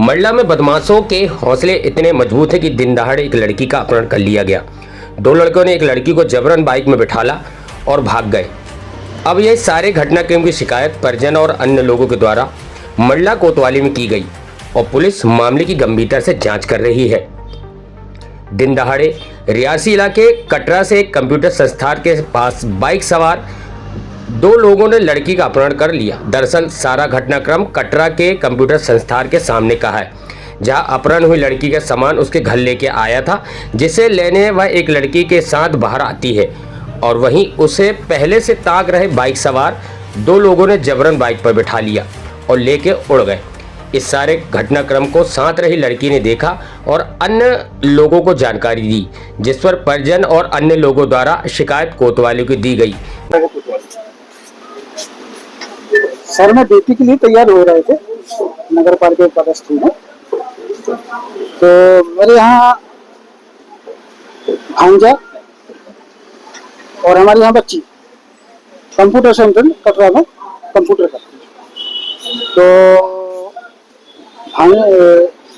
मंडला में बदमाशों के हौसले इतने मजबूत हैं कि दिन दहाड़े एक लड़की का अपहरण कर लिया गया। दो लड़कों ने एक लड़की को जबरन बाइक में बिठाला और भाग गए। अब यह सारे घटनाक्रम की शिकायत परिजन और अन्य लोगों के द्वारा मंडला कोतवाली में की गई और पुलिस मामले की गंभीरता से जांच कर रही है। दिन दहाड़े रियासी इलाके कटरा से एक कंप्यूटर संस्थान के पास बाइक सवार दो लोगों ने लड़की का अपहरण कर लिया। दरअसल सारा घटनाक्रम कटरा के कंप्यूटर संस्थान के सामने का है, जहां अपहरण हुई लड़की का सामान उसके घर लेके आया था, जिसे लेने वह एक लड़की के साथ बाहर आती है और वहीं उसे पहले से ताक रहे बाइक सवार दो लोगों ने जबरन बाइक पर बिठा लिया और लेके उड़ गए। इस सारे घटनाक्रम को साथ रही लड़की ने देखा और अन्य लोगों को जानकारी दी, जिस पर परिजन और अन्य लोगों द्वारा शिकायत कोतवाली को दी गई। सर मैं ड्यूटी के लिए तैयार हो रहे थे, नगर पालिका पदस्थ में। तो मेरे यहाँ भांजा और हमारे यहाँ बच्ची कंप्यूटर सेंटर कटरा में कंप्यूटर करती है। तो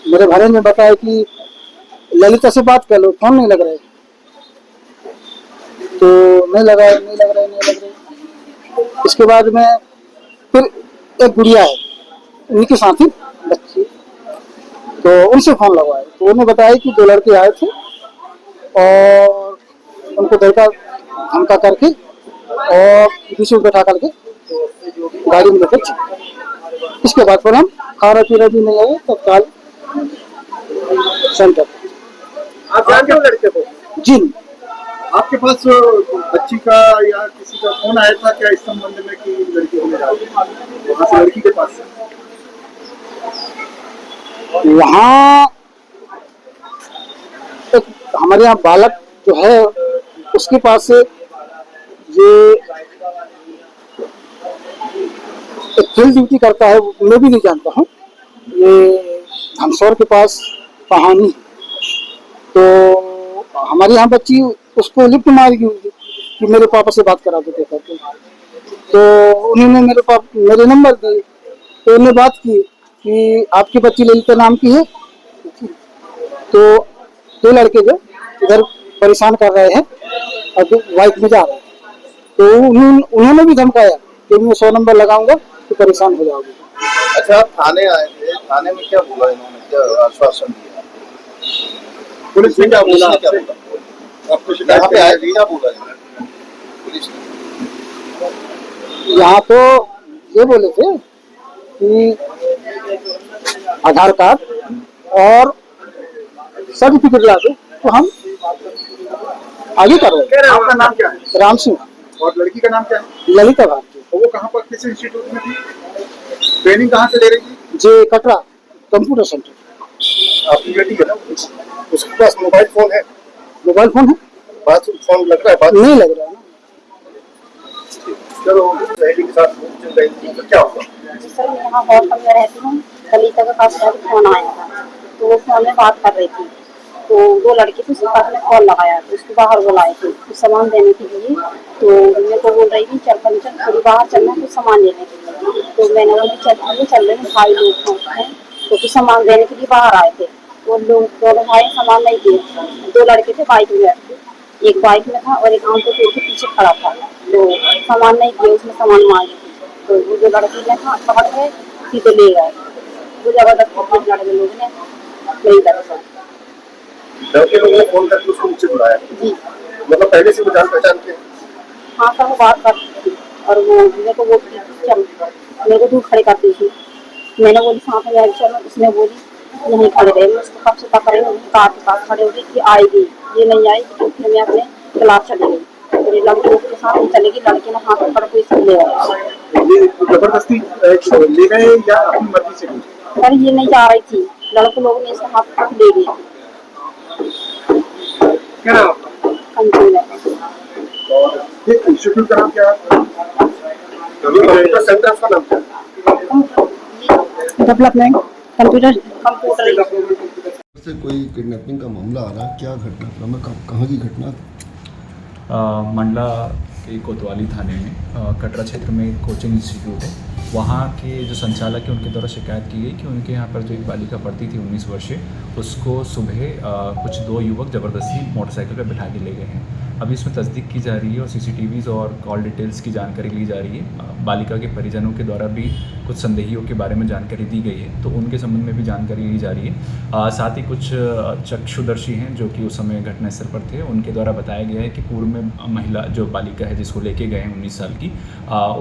मेरे भाई ने बताया कि ललिता से बात कर लो, फोन नहीं लग रहा है। तो नहीं लग रहा। इसके बाद में फिर एक गुड़िया है, उनके साथ ही बच्ची, तो उनसे फोन लगवाए। तो उन्होंने बताया कि दो लड़के आए थे और उनको देखा धमका करके और पीछे बैठा करके गाड़ी में लेकर चले। इसके बाद फिर हम खाना पीना भी नहीं आए तत्काल सेंटर। आप जानते हो लड़के को? जी। आपके पास बच्ची का या किसी का फोन आया था क्या इस संबंध में कि लड़की होने जा रही है? वहाँ से लड़की के पास वहाँ एक हमारे यहाँ बालक जो है उसके पास से ये एक फील्ड ड्यूटी करता है, मैं भी नहीं जानता हूँ। ये धमसौर के पास कहानी। तो हमारे यहाँ बच्ची उसको लिफ्ट मार गई कि मेरे पापा से बात करा दो करके। तो उन्होंने मेरे नंबर दिए, तो उन्होंने बात की कि आपकी बच्ची ललिता नाम की है। तो दो लड़के जो इधर परेशान कर रहे हैं और बाइक में जा रहे हैं, तो उन्होंने भी धमकाया कि मैं 100 नंबर लगाऊंगा तो परेशान हो जाओगे। अच्छा, आप थाने आए थे, थाने में क्या बोला इन्होंने, क्या आश्वासन दिया? पुलिस ने क्या बोला? आपको शिकायत पे आए थे, क्या बोला पुलिस ने? यहाँ तो ये बोले थे कि आधार कार्ड और सर्टिफिकेट ला दो, तो हम आगे कर रहे हैं। आपका नाम क्या है? राम सिंह। और लड़की का नाम क्या है? ललिता भारती। तो वो कहाँ पर, किस इंस्टीट्यूट में थी? ट्रेनिंग कहाँ से ले रही थी? जे कटरा कंप्यूटर सेंटर। आपकी बेटी है ना, उसके पास मोबाइल फोन है? मोबाइल फोन है, बात फोन लग रहा है? बात नहीं लग रहा है ना। चलो सहेली के साथ चल रही थी, तो क्या हुआ? सर मैं यहाँ होटल में रहती हूँ, ललिता के पास फोन आया था, तो वो फोन में बात कर रही थी। तो दो लड़के थे, उसके पास में कॉल लगाया, तो उसको बाहर बुलाए थे कुछ सामान देने के लिए। तो मेरे को बोल रही थी चल थोड़ी बाहर चलना, कुछ सामान लेने के लिए। तो मैंने बोली चल रहे हैं, भाई लोग हैं तो कुछ सामान देने के लिए बाहर आए थे। वो लोग दोनों भाई सामान नहीं दिए, दो लड़के थे बाइक में बैठे, एक बाइक में था और एक आम के पेड़ के पीछे खड़ा था। तो सामान नहीं दिए, उसमें सामान मांगे थे। तो वो जो लड़की ने पकड़ के सीधे ले गए, वो जबरदस्ती लड़के लोग ने मेरी तरफ लड़के लोगों ने फोन करके उसको नीचे बुलाया? जी। मतलब पहले से वो जान पहचान के? हाँ सर, वो बात करती थी और वो मेरे को बोलती चल, मेरे को दूर खड़े करती थी। मैंने बोली साथ में चलो, उसने बोली नहीं खड़े रहे। मैं उसको कब से पकड़ रही हूँ, कार के पास खड़े हो गई कि आएगी, ये नहीं आई, क्योंकि मैं अपने क्लास चली गई। मेरे लड़के के साथ चलेगी, लड़के ने हाथ पकड़ के सब ले गए। ये जबरदस्ती ले गए या अपनी मर्जी से? सर ये नहीं जा रही थी, लड़के लोगों ने इसका हाथ पकड़ ले गए। क्या नाम? ये इंस्टीट्यूट का नाम क्या है? कंप्यूटर सेंटर का नाम क्या है? डेवलपमेंट कंप्यूटर से कोई किडनैपिंग का मामला आ रहा है, क्या घटनाक्रम है, कहाँ की घटना? मंडला के कोतवाली थाने में कटरा क्षेत्र में एक कोचिंग इंस्टीट्यूट है, वहाँ के जो संचालक हैं उनके द्वारा शिकायत की गई कि उनके यहाँ पर जो एक बालिका पढ़ती थी 19 वर्षीय, उसको सुबह कुछ 2 युवक ज़बरदस्ती मोटरसाइकिल पर बैठा के ले गए हैं। अभी इसमें तस्दीक की जा रही है और सीसीटीवीज़ और कॉल डिटेल्स की जानकारी ली जा रही है। बालिका के परिजनों के द्वारा भी कुछ संदेहियों के बारे में जानकारी दी गई है, तो उनके संबंध में भी जानकारी ली जा रही है। साथ ही कुछ चक्षुदर्शी हैं जो कि उस समय घटनास्थल पर थे, उनके द्वारा बताया गया है कि पूर्व में महिला जो बालिका है जिसको लेके गए हैं 19 साल की,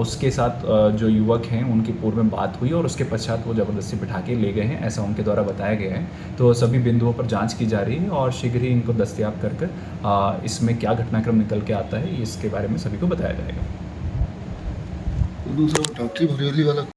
उसके साथ जो युवक हैं उनकी पूर्व में बात हुई और उसके पश्चात वो ज़बरदस्ती बिठा के ले गए हैं, ऐसा उनके द्वारा बताया गया है। तो सभी बिंदुओं पर जांच की जा रही है और शीघ्र ही इनको दस्तयाब कर इसमें क्या घटनाक्रम निकल के आता है इसके बारे में सभी को बताया जाएगा। दूसरा टाकी भरेली वाला